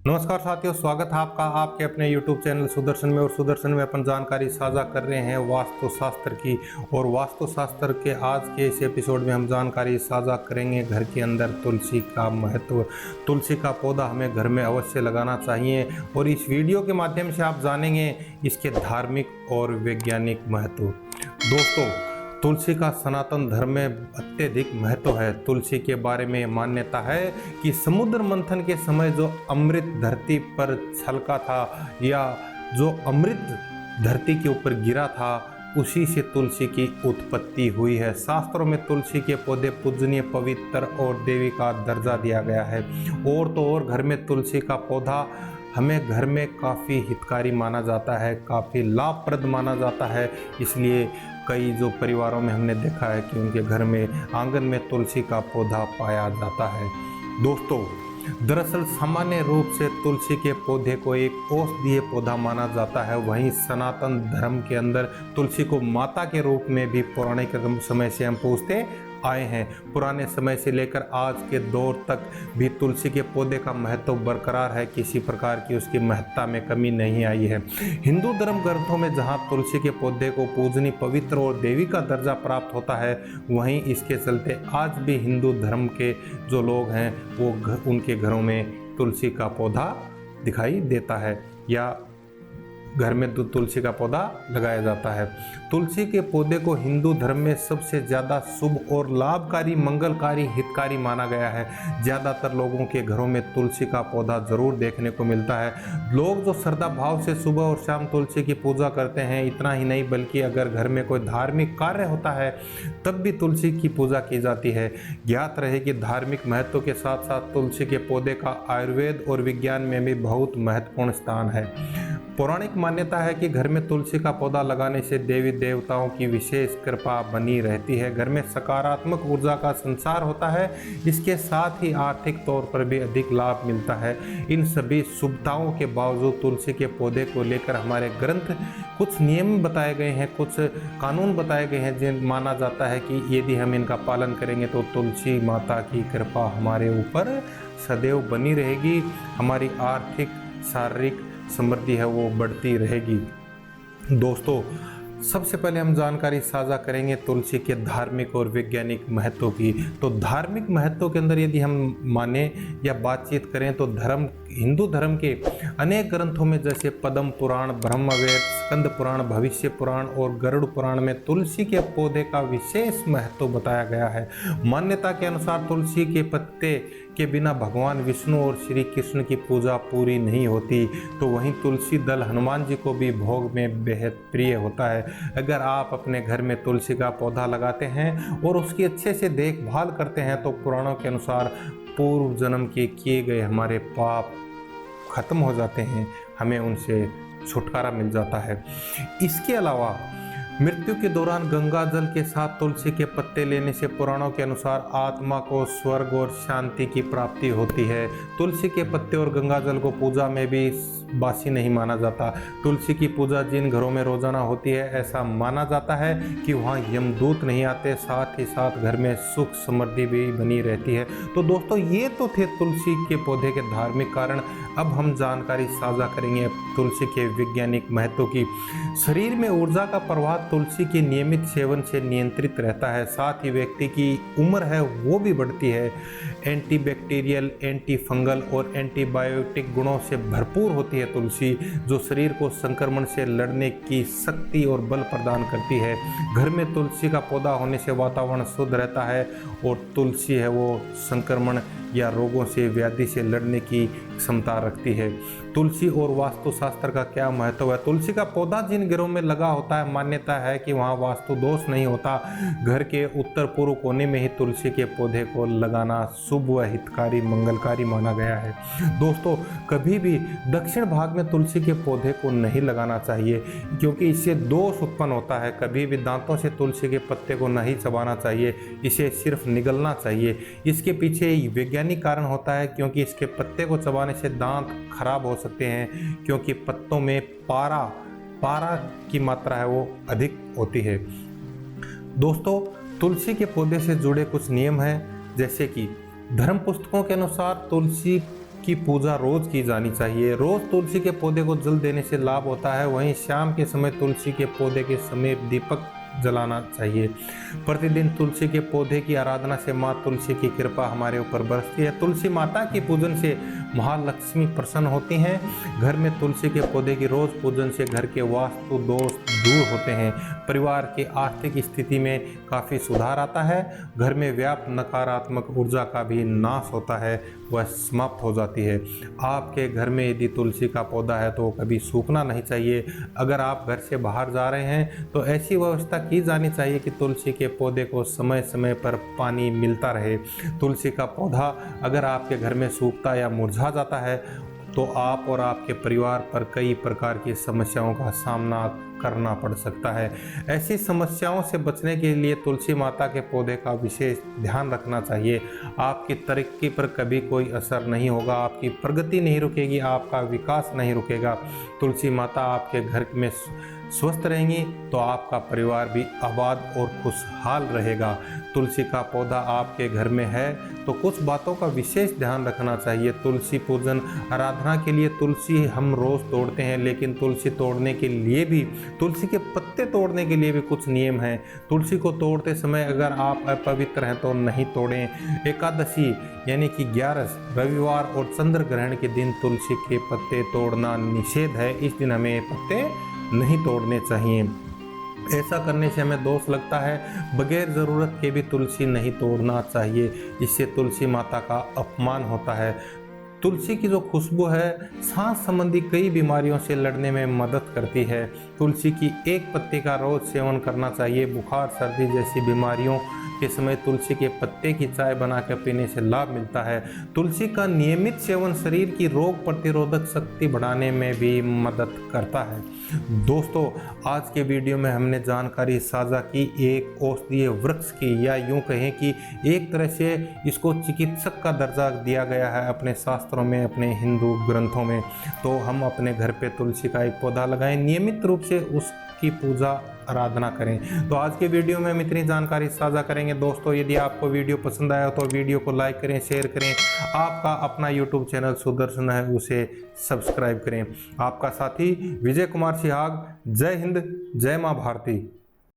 नमस्कार साथियों, स्वागत है आपका आपके अपने YouTube चैनल सुदर्शन में। और सुदर्शन में अपन जानकारी साझा कर रहे हैं वास्तुशास्त्र की। और वास्तुशास्त्र के आज के इस एपिसोड में हम जानकारी साझा करेंगे घर के अंदर तुलसी का महत्व। तुलसी का पौधा हमें घर में अवश्य लगाना चाहिए और इस वीडियो के माध्यम से आप जानेंगे इसके धार्मिक और वैज्ञानिक महत्व। दोस्तों, तुलसी का सनातन धर्म में अत्यधिक महत्व है। तुलसी के बारे में मान्यता है कि समुद्र मंथन के समय जो अमृत धरती पर छलका था या जो अमृत धरती के ऊपर गिरा था, उसी से तुलसी की उत्पत्ति हुई है। शास्त्रों में तुलसी के पौधे पूजनीय, पवित्र और देवी का दर्जा दिया गया है। और तो और घर में तुलसी का पौधा हमें घर में काफ़ी हितकारी माना जाता है, काफ़ी लाभप्रद माना जाता है। इसलिए कई जो परिवारों में हमने देखा है कि उनके घर में आंगन में तुलसी का पौधा पाया जाता है। दोस्तों, दरअसल सामान्य रूप से तुलसी के पौधे को एक औषधीय पौधा माना जाता है। वहीं सनातन धर्म के अंदर तुलसी को माता के रूप में भी पौराणिक समय से हम पूजते आए हैं। पुराने समय से लेकर आज के दौर तक भी तुलसी के पौधे का महत्व बरकरार है। किसी प्रकार की उसकी महत्ता में कमी नहीं आई है। हिंदू धर्म ग्रंथों में जहां तुलसी के पौधे को पूजनीय, पवित्र और देवी का दर्जा प्राप्त होता है, वहीं इसके चलते आज भी हिंदू धर्म के जो लोग हैं वो उनके घरों में तुलसी का पौधा दिखाई देता है या घर में तुलसी का पौधा लगाया जाता है। तुलसी के पौधे को हिंदू धर्म में सबसे ज़्यादा शुभ और लाभकारी, मंगलकारी, हितकारी माना गया है। ज़्यादातर लोगों के घरों में तुलसी का पौधा ज़रूर देखने को मिलता है। लोग जो श्रद्धा भाव से सुबह और शाम तुलसी की पूजा करते हैं, इतना ही नहीं बल्कि अगर घर में कोई धार्मिक कार्य होता है तब भी तुलसी की पूजा की जाती है। ज्ञात रहे कि धार्मिक महत्व के साथ साथ तुलसी के पौधे का आयुर्वेद और विज्ञान में भी बहुत महत्वपूर्ण स्थान है। पौराणिक मान्यता है कि घर में तुलसी का पौधा लगाने से देवी देवताओं की विशेष कृपा बनी रहती है। घर में सकारात्मक ऊर्जा का संचार होता है। इसके साथ ही आर्थिक तौर पर भी अधिक लाभ मिलता है। इन सभी शुभताओं के बावजूद तुलसी के पौधे को लेकर हमारे ग्रंथ कुछ नियम बताए गए हैं, कुछ कानून बताए गए हैं, जिन माना जाता है कि यदि हम इनका पालन करेंगे तो तुलसी माता की कृपा हमारे ऊपर सदैव बनी रहेगी। हमारी आर्थिक, शारीरिक समृद्धि है वो बढ़ती रहेगी। दोस्तों, सबसे पहले हम जानकारी साझा करेंगे तुलसी के धार्मिक और वैज्ञानिक महत्व की। तो धार्मिक महत्व के अंदर यदि हम माने या बातचीत करें तो हिंदू धर्म के अनेक ग्रंथों में जैसे पद्म पुराण, ब्रह्मवेद, स्कंद पुराण, भविष्य पुराण और गरुड़ पुराण में तुलसी के पौधे का विशेष महत्व बताया गया है। मान्यता के अनुसार तुलसी के पत्ते के बिना भगवान विष्णु और श्री कृष्ण की पूजा पूरी नहीं होती। तो वहीं तुलसी दल हनुमान जी को भी भोग में बेहद प्रिय होता है। अगर आप अपने घर में तुलसी का पौधा लगाते हैं और उसकी अच्छे से देखभाल करते हैं तो पुराणों के अनुसार पूर्व जन्म के किए गए हमारे पाप खत्म हो जाते हैं, हमें उनसे छुटकारा मिल जाता है। इसके अलावा मृत्यु के दौरान गंगा जल के साथ तुलसी के पत्ते लेने से पुराणों के अनुसार आत्मा को स्वर्ग और शांति की प्राप्ति होती है। तुलसी के पत्ते और गंगा जल को पूजा में भी बासी नहीं माना जाता। तुलसी की पूजा जिन घरों में रोजाना होती है, ऐसा माना जाता है कि वहाँ यमदूत नहीं आते, साथ ही साथ घर में सुख समृद्धि भी बनी रहती है। तो दोस्तों, ये तो थे तुलसी के पौधे के धार्मिक कारण। अब हम जानकारी साझा करेंगे तुलसी के वैज्ञानिक महत्व की। शरीर में ऊर्जा का प्रवाह तुलसी के नियमित सेवन से नियंत्रित रहता है। साथ ही व्यक्ति की उम्र है वो भी बढ़ती है। एंटीबैक्टीरियल, एंटी फंगल और एंटीबायोटिक गुणों से भरपूर होती है तुलसी, जो शरीर को संक्रमण से लड़ने की शक्ति और बल प्रदान करती है। घर में तुलसी का पौधा होने से वातावरण शुद्ध रहता है और तुलसी है वो संक्रमण या रोगों से, व्याधि से लड़ने की क्षमता रखती है। तुलसी और वास्तुशास्त्र का क्या महत्व है? तुलसी का पौधा जिन घरों में लगा होता है, मान्यता है कि वहाँ वास्तु दोष नहीं होता। घर के उत्तर पूर्व कोने में ही तुलसी के पौधे को लगाना शुभ व हितकारी, मंगलकारी माना गया है। दोस्तों, कभी भी दक्षिण भाग में तुलसी के पौधे को नहीं लगाना चाहिए क्योंकि इससे दोष उत्पन्न होता है। कभी भी दांतों से तुलसी के पत्ते को नहीं चबाना चाहिए, इसे सिर्फ निगलना चाहिए। इसके पीछे वैज्ञानिक कारण होता है क्योंकि इसके पत्ते को चबाने से दांत खराब हो सकते हैं, क्योंकि पत्तों में पारा की मात्रा है वो अधिक होती है। दोस्तों, तुलसी के पौधे से जुड़े कुछ नियम हैं, जैसे कि धर्म पुस्तकों के अनुसार तुलसी की पूजा रोज की जानी चाहिए। रोज तुलसी के पौधे को जल देने से लाभ होता है। वहीं शाम के समय तुलसी के पौधे के समीप दीपक जलाना चाहिए। प्रतिदिन तुलसी के पौधे की आराधना से माँ तुलसी की कृपा हमारे ऊपर बरसती है। तुलसी माता की पूजन से महालक्ष्मी प्रसन्न होती हैं। घर में तुलसी के पौधे की रोज पूजन से घर के वास्तु दोष दूर होते हैं। परिवार की आर्थिक स्थिति में काफ़ी सुधार आता है। घर में व्याप्त नकारात्मक ऊर्जा का भी नाश होता है, वह समाप्त हो जाती है। आपके घर में यदि तुलसी का पौधा है तो कभी सूखना नहीं चाहिए। अगर आप घर से बाहर जा रहे हैं तो ऐसी व्यवस्था की जानी चाहिए कि तुलसी के पौधे को समय समय पर पानी मिलता रहे। तुलसी का पौधा अगर आपके घर में सूखता या मुरझा जाता है तो आप और आपके परिवार पर कई प्रकार की समस्याओं का सामना करना पड़ सकता है। ऐसी समस्याओं से बचने के लिए तुलसी माता के पौधे का विशेष ध्यान रखना चाहिए। आपकी तरक्की पर कभी कोई असर नहीं होगा, आपकी प्रगति नहीं रुकेगी, आपका विकास नहीं रुकेगा। तुलसी माता आपके घर में स्वस्थ रहेंगी तो आपका परिवार भी आबाद और खुशहाल रहेगा। तुलसी का पौधा आपके घर में है तो कुछ बातों का विशेष ध्यान रखना चाहिए। तुलसी पूजन आराधना के लिए तुलसी हम रोज तोड़ते हैं, लेकिन तुलसी तोड़ने के लिए भी, तुलसी के पत्ते तोड़ने के लिए भी कुछ नियम हैं। तुलसी को तोड़ते समय अगर आप अपवित्र हैं तो नहीं तोड़ें। एकादशी यानी कि 11, रविवार और चंद्र ग्रहण के दिन तुलसी के पत्ते तोड़ना निषेध है। इस दिन हमें पत्ते नहीं तोड़ने चाहिए। ऐसा करने से हमें दोष लगता है। बगैर ज़रूरत के भी तुलसी नहीं तोड़ना चाहिए, इससे तुलसी माता का अपमान होता है। तुलसी की जो खुशबू है सांस संबंधी कई बीमारियों से लड़ने में मदद करती है। तुलसी की एक पत्ते का रोज सेवन करना चाहिए। बुखार, सर्दी जैसी बीमारियों के समय तुलसी के पत्ते की चाय बनाकर पीने से लाभ मिलता है। तुलसी का नियमित सेवन शरीर की रोग प्रतिरोधक शक्ति बढ़ाने में भी मदद करता है। दोस्तों, आज के वीडियो में हमने जानकारी साझा की एक औषधीय वृक्ष की, या यूं कहें कि एक तरह से इसको चिकित्सक का दर्जा दिया गया है अपने शास्त्रों में, अपने हिंदू ग्रंथों में। तो हम अपने घर पे तुलसी का एक पौधा लगाएं, नियमित रूप से उसकी पूजा आराधना करें। तो आज के वीडियो में हम इतनी जानकारी साझा करेंगे। दोस्तों, यदि आपको वीडियो पसंद आया तो वीडियो को लाइक करें, शेयर करें। आपका अपना यूट्यूब चैनल सुदर्शन है, उसे सब्सक्राइब करें। आपका साथी विजय कुमार सिहाग। जय हिंद, जय माँ भारती।